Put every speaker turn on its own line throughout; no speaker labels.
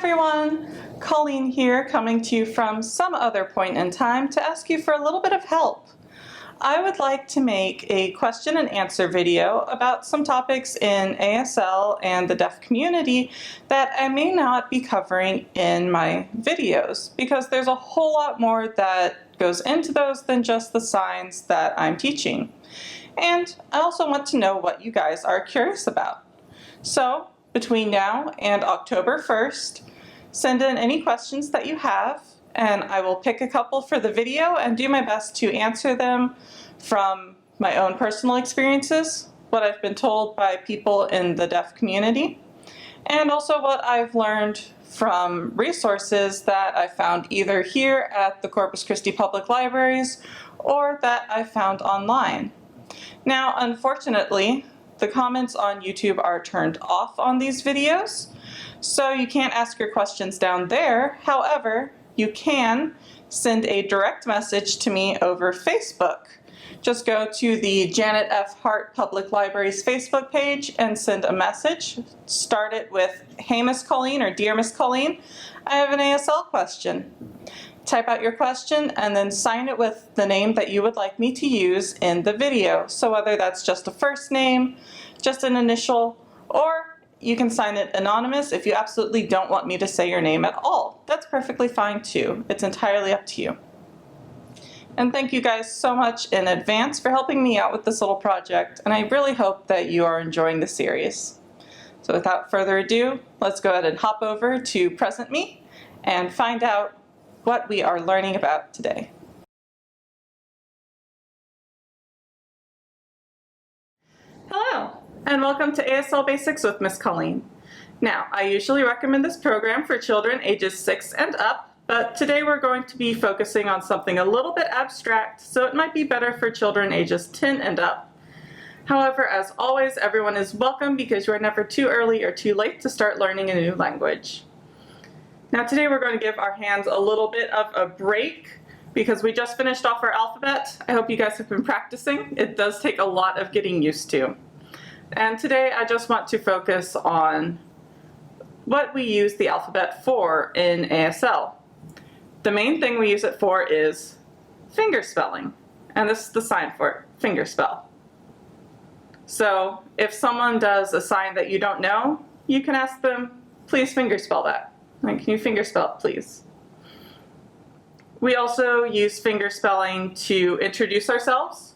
everyone, Colleen here, coming to you from some other point in time to ask you for a little bit of help. I would like to make a question and answer video about some topics in ASL and the deaf community that I may not be covering in my videos, because there's a whole lot more that goes into those than just the signs that I'm teaching. And I also want to know what you guys are curious about. So between now and October 1st, send in any questions that you have, and I will pick a couple for the video and do my best to answer them from my own personal experiences, what I've been told by people in the deaf community, and also what I've learned from resources that I found either here at the Corpus Christi Public Libraries or that I found online. Now, unfortunately, the comments on YouTube are turned off on these videos, so you can't ask your questions down there. However, you can send a direct message to me over Facebook. Just go to the Janet F. Hart Public Library's Facebook page and send a message. Start it with, "Hey Miss Colleen," or "Dear Miss Colleen, I have an ASL question." Type out your question and then sign it with the name that you would like me to use in the video. So whether that's just a first name, just an initial, or you can sign it anonymous if you absolutely don't want me to say your name at all. That's perfectly fine too. It's entirely up to you. And thank you guys so much in advance for helping me out with this little project, and I really hope that you are enjoying the series. So without further ado, let's go ahead and hop over to Present Me and find out what we are learning about today. Hello, and welcome to ASL Basics with Miss Colleen. Now, I usually recommend this program for children ages 6 and up, but today we're going to be focusing on something a little bit abstract, so it might be better for children ages 10 and up. However, as always, everyone is welcome because you are never too early or too late to start learning a new language. Now today we're going to give our hands a little bit of a break because we just finished off our alphabet. I hope you guys have been practicing. It does take a lot of getting used to. And today I just want to focus on what we use the alphabet for in ASL. The main thing we use it for is finger spelling, and this is the sign for it, finger spell. So if someone does a sign that you don't know, you can ask them, "Please finger spell that." Like, "Can you finger spell it, please?" We also use finger spelling to introduce ourselves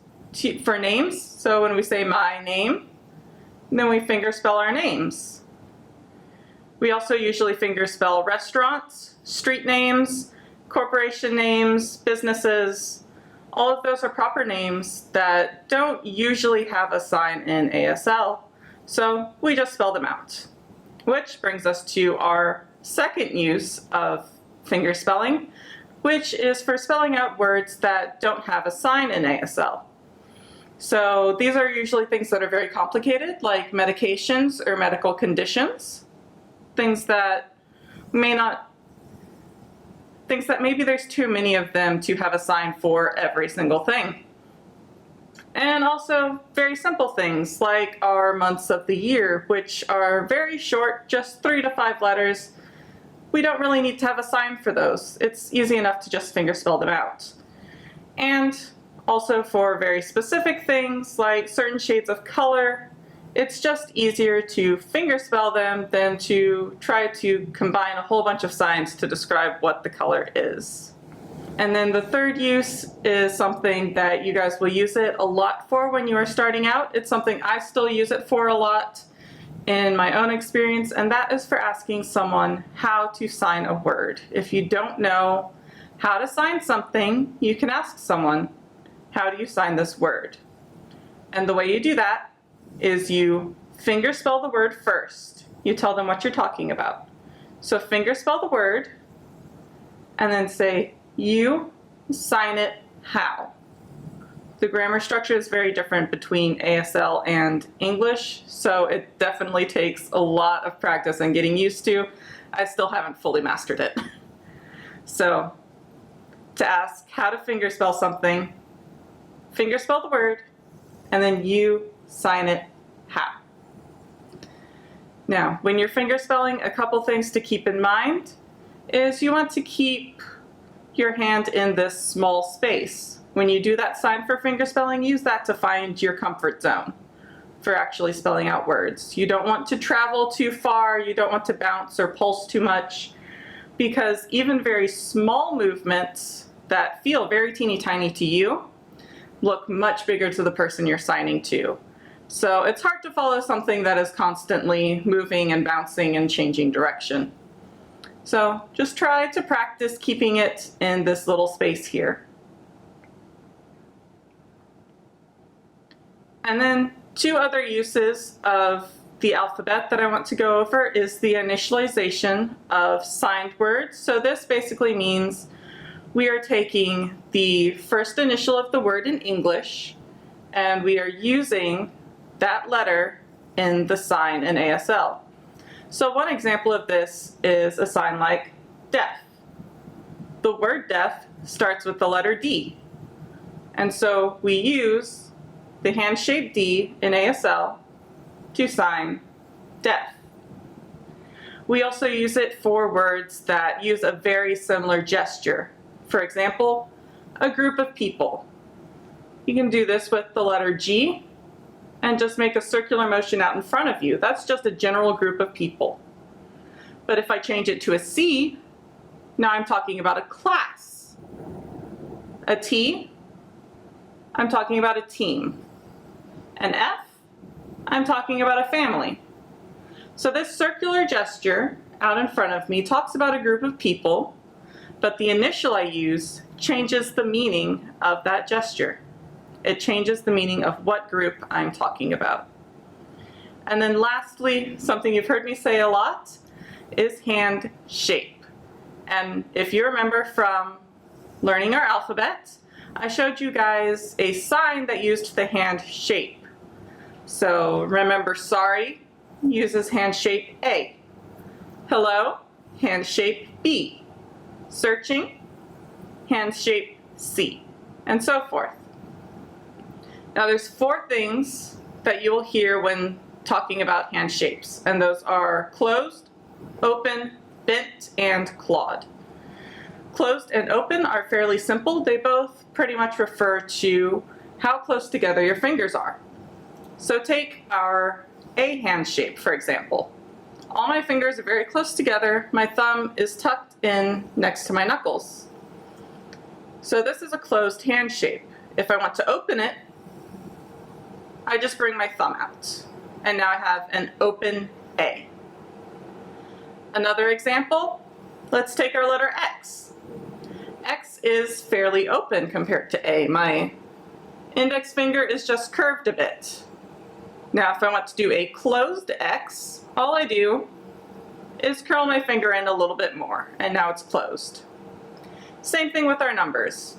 for names. So when we say "my name," then we finger spell our names. We also usually finger spell restaurants, street names, corporation names, businesses. All of those are proper names that don't usually have a sign in ASL, so we just spell them out. Which brings us to our second use of finger spelling, which is for spelling out words that don't have a sign in ASL. So these are usually things that are very complicated, like medications or medical conditions, things that maybe there's too many of them to have a sign for every single thing. And also very simple things like our months of the year, which are very short, just 3 to 5 letters. We don't really need to have a sign for those. It's easy enough to just finger spell them out. And also for very specific things like certain shades of color, it's just easier to finger spell them than to try to combine a whole bunch of signs to describe what the color is. And then the third use is something that you guys will use it a lot for when you are starting out. It's something I still use it for a lot in my own experience, and that is for asking someone how to sign a word. If you don't know how to sign something, you can ask someone, "How do you sign this word?" And the way you do that is you finger spell the word first. You tell them what you're talking about. So finger spell the word and then say, "You sign it how?" The grammar structure is very different between ASL and English, so it definitely takes a lot of practice and getting used to. I still haven't fully mastered it. So to ask how to finger spell something, finger spell the word, and then you sign it how. Now, when you're fingerspelling, a couple things to keep in mind is you want to keep your hand in this small space. When you do that sign for fingerspelling, use that to find your comfort zone for actually spelling out words. You don't want to travel too far, you don't want to bounce or pulse too much, because even very small movements that feel very teeny tiny to you look much bigger to the person you're signing to. So it's hard to follow something that is constantly moving and bouncing and changing direction. So just try to practice keeping it in this little space here. And then two other uses of the alphabet that I want to go over is the initialization of signed words. So this basically means we are taking the first initial of the word in English and we are using that letter in the sign in ASL. So one example of this is a sign like deaf. The word deaf starts with the letter D. And so we use the hand-shaped D in ASL to sign deaf. We also use it for words that use a very similar gesture. For example, a group of people. You can do this with the letter G and just make a circular motion out in front of you. That's just a general group of people. But if I change it to a C, now I'm talking about a class. A T, I'm talking about a team. An F, I'm talking about a family. So this circular gesture out in front of me talks about a group of people, but the initial I use changes the meaning of that gesture. It changes the meaning of what group I'm talking about. And then lastly, something you've heard me say a lot is hand shape. And if you remember from learning our alphabet, I showed you guys a sign that used the hand shape. So remember, sorry uses hand shape A. Hello, hand shape B. Searching, hand shape C, and so forth. Now there's four things that you will hear when talking about hand shapes, and those are closed, open, bent, and clawed. Closed and open are fairly simple. They both pretty much refer to how close together your fingers are. So take our A hand shape, for example. All my fingers are very close together. My thumb is tucked in next to my knuckles. So this is a closed hand shape. If I want to open it, I just bring my thumb out. And now I have an open A. Another example, let's take our letter X. X is fairly open compared to A. My index finger is just curved a bit. Now if I want to do a closed X, all I do is curl my finger in a little bit more, and now it's closed. Same thing with our numbers.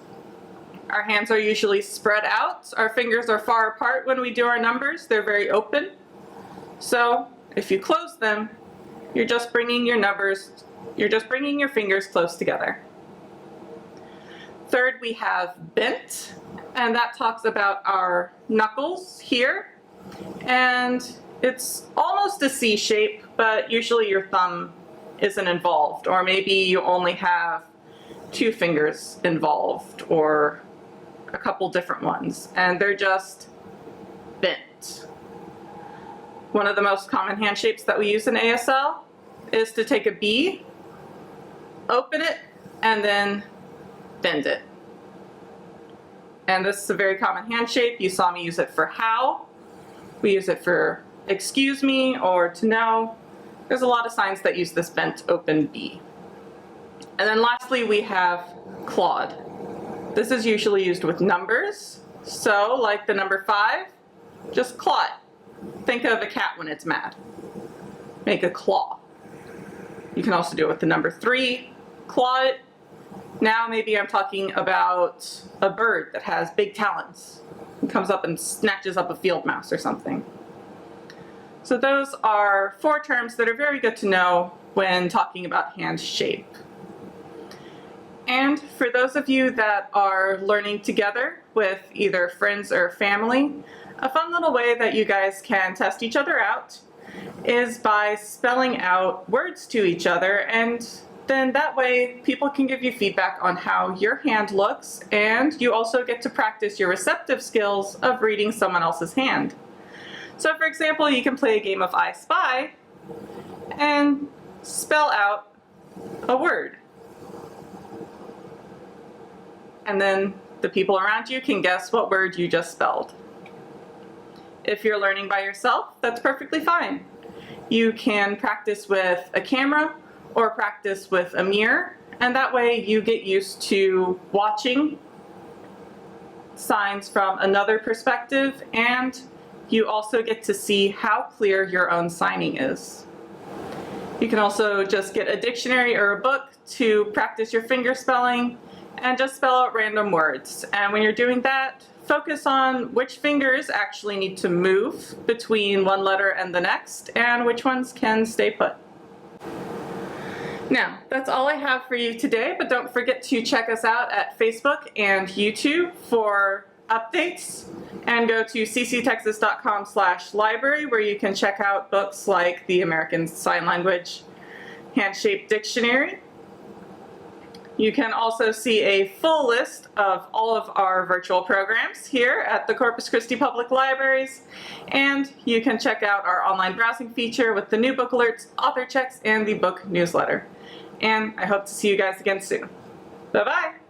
Our hands are usually spread out. Our fingers are far apart when we do our numbers. They're very open. So if you close them, you're just bringing your fingers close together. Third, we have bent, and that talks about our knuckles here. And it's almost a C shape, but usually your thumb isn't involved, or maybe you only have two fingers involved, or a couple different ones, and they're just bent. One of the most common hand shapes that we use in ASL is to take a B, open it, and then bend it. And this is a very common hand shape. You saw me use it for how. We use it for excuse me or to know. There's a lot of signs that use this bent open B. And then lastly, we have clawed. This is usually used with numbers. So like the number 5, just claw it. Think of a cat when it's mad. Make a claw. You can also do it with the number 3, claw it. Now maybe I'm talking about a bird that has big talons. It comes up and snatches up a field mouse or something. So those are 4 terms that are very good to know when talking about hand shape. And for those of you that are learning together with either friends or family, a fun little way that you guys can test each other out is by spelling out words to each other, and then that way people can give you feedback on how your hand looks, and you also get to practice your receptive skills of reading someone else's hand. So for example, you can play a game of I Spy and spell out a word. And then the people around you can guess what word you just spelled. If you're learning by yourself, that's perfectly fine. You can practice with a camera or practice with a mirror, and that way you get used to watching signs from another perspective, and you also get to see how clear your own signing is. You can also just get a dictionary or a book to practice your finger spelling and just spell out random words. And when you're doing that, focus on which fingers actually need to move between one letter and the next, and which ones can stay put. Now, that's all I have for you today, but don't forget to check us out at Facebook and YouTube for updates, and go to cctexas.com/library where you can check out books like the American Sign Language Hand-Shaped Dictionary. You can also see a full list of all of our virtual programs here at the Corpus Christi Public Libraries, and you can check out our online browsing feature with the new book alerts, author checks, and the book newsletter. And I hope to see you guys again soon. Bye-bye!